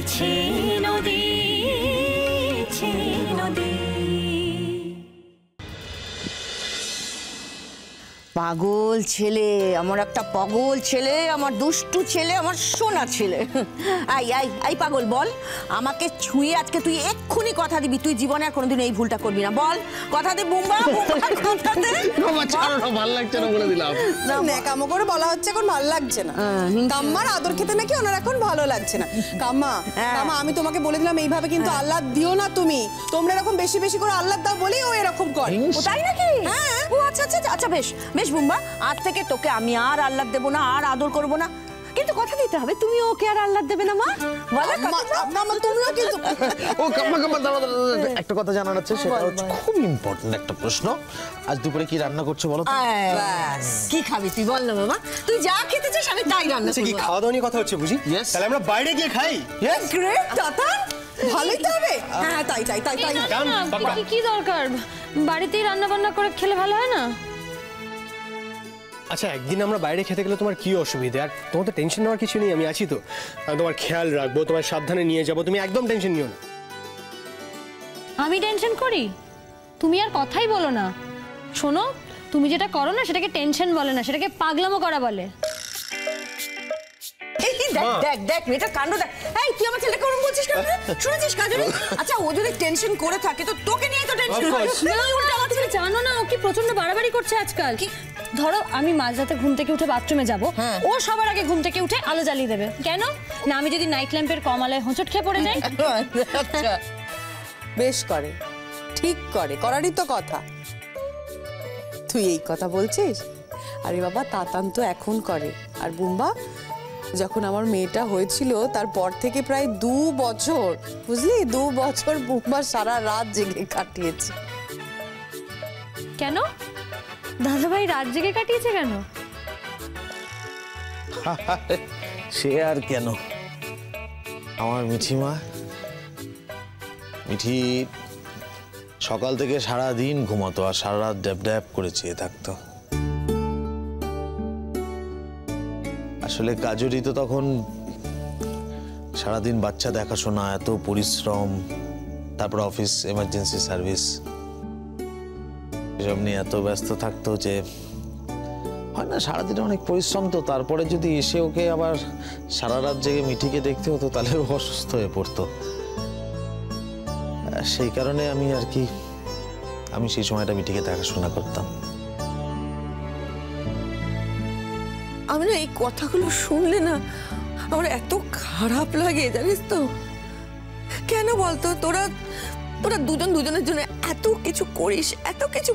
বইছে নদী নদী। পাগল ছেলে, আমার একটা পাগল ছেলে, আমার দুষ্টু ছেলে, আমার সোনা ছেলে। আই আই আই পাগল, বল আমাকে ছুঁয়ে আজকে তুই এক্ষুনি কথা দিবি তুই জীবনে আর কোনোদিন এই ভুলটা করবি না। বল কথা দে বুম্বা, কথা দে। ভালো লাগছে না বলে দিলাম। কামো করে বলা হচ্ছে এখন ভালো লাগছে না। কাম্মার আদর খেতে নাকি ওনার এখন ভালো লাগছে না। কাম্মা কাম্মা আমি তোমাকে বলে দিলাম এইভাবে কিন্তু আল্লাহ দিও না তুমি। তোমরা এরকম বেশি বেশি করে আল্লাহ দাও বলেই ও এরকম করে। তাই নাকি? হ্যাঁ। ও আচ্ছা আচ্ছা আচ্ছা, বেশ বেশ বুম্বা, আজ থেকে তোকে আমি আর আল্লাহ দেবো না, আর আদর করবো না, কিন্তু কথা দিতে হবে তুমি ওকে আর আল্লাহ দেবে না মা। তোমরা কিন্তু ও কাম্মা কাম্মা একটা কথা জানার আছে, সেটা হচ্ছে খুব ইম্পর্টেন্ট একটা প্রশ্ন। আজ দুপুরে কি রান্না করছো বলো? কি খাবি তুই বল না বাবা, তুই যা খেতে চাস আমি তাই রান্না করব। কি খাওয়া দাওয়া নিয়ে কথা হচ্ছে বুঝি? তাহলে আমরা বাইরে গিয়ে খাই। গ্রেট দাদা, ভালোই তো হবে। হ্যাঁ তাই তাই তাই তাই। কি দরকার, বাড়িতেই রান্না বান্না করে খেলে ভালো হয় না? আচ্ছা একদিন আমরা বাইরে খেতে গেলে তোমার কি অসুবিধা? আর তোমার তো টেনশন নেওয়ার কিছু নেই, আমি আছি তো। আমি তোমার খেয়াল রাখবো, তোমার সাবধানে নিয়ে যাবো, তুমি একদম টেনশন নিও না। আমি টেনশন করি? তুমি আর কথাই বলো না। শোনো, তুমি যেটা করো না সেটাকে টেনশন বলে না, সেটাকে পাগলামো করা বলে। দেখ দেখ মেয়েটা কাণ্ড দেখ। এই তুই আমার ছেলেকে ওরকম বলছিস কেন? শুনেছিস কাজরি? আচ্ছা ও যদি টেনশন করে থাকে তো তোকে নিয়ে তো টেনশন হয়। তুমি জানো না ও কি প্রচন্ড বাড়াবাড়ি করছে আজকাল। ধরো আমি মাঝরাতে ঘুম থেকে উঠে বাথরুমে যাব, ও সবার আগে ঘুম থেকে উঠে আলো জ্বালিয়ে দেবে। কেন না আমি যদি নাইট ল্যাম্পের কম আলোয় হোঁচট খেয়ে পড়ে যাই? আচ্ছা বেশ করে, ঠিক করে, করারই তো কথা। তুই এই কথা বলছিস? আরে বাবা তাতান তো এখন করে। আর বুম্বা যখন আমার মেয়েটা হয়েছিল তারপর থেকে প্রায় 2 বছর, বুঝলি, 2 বছর বুম্বা সারা রাত জেগে কাটিয়েছে। কেন দাদাভাই রাত জেগে কাটিয়েছে কেন? সে আর কেন, আমার মিঠিমা, মিঠি সকাল থেকে সারা দিন ঘুমাতো আর সারা রাত ড্যাব ড্যাব করে চেয়ে থাকতো। আসলে কাজরি তো তখন সারাদিন বাচ্চা দেখাশোনা, এত পরিশ্রম, তারপর অফিস এমার্জেন্সি সার্ভিস, এসব নিয়ে এত ব্যস্ত থাকতো যে হয় না, সারাদিন অনেক পরিশ্রম তো, তারপরে যদি এসে ওকে আবার সারা রাত জেগে মিঠিকে দেখতে হতো তাহলে ও অসুস্থ হয়ে পড়তো। সেই কারণে আমি সেই সময়টা মিঠিকে দেখাশোনা করতাম। আমি না এই কথাগুলো শুনলে না আমার এত খারাপ লাগে জানিস তো। কেন বলতো তোরা দুজন দুজনের জন্য এত কিছু করিস, এত কিছু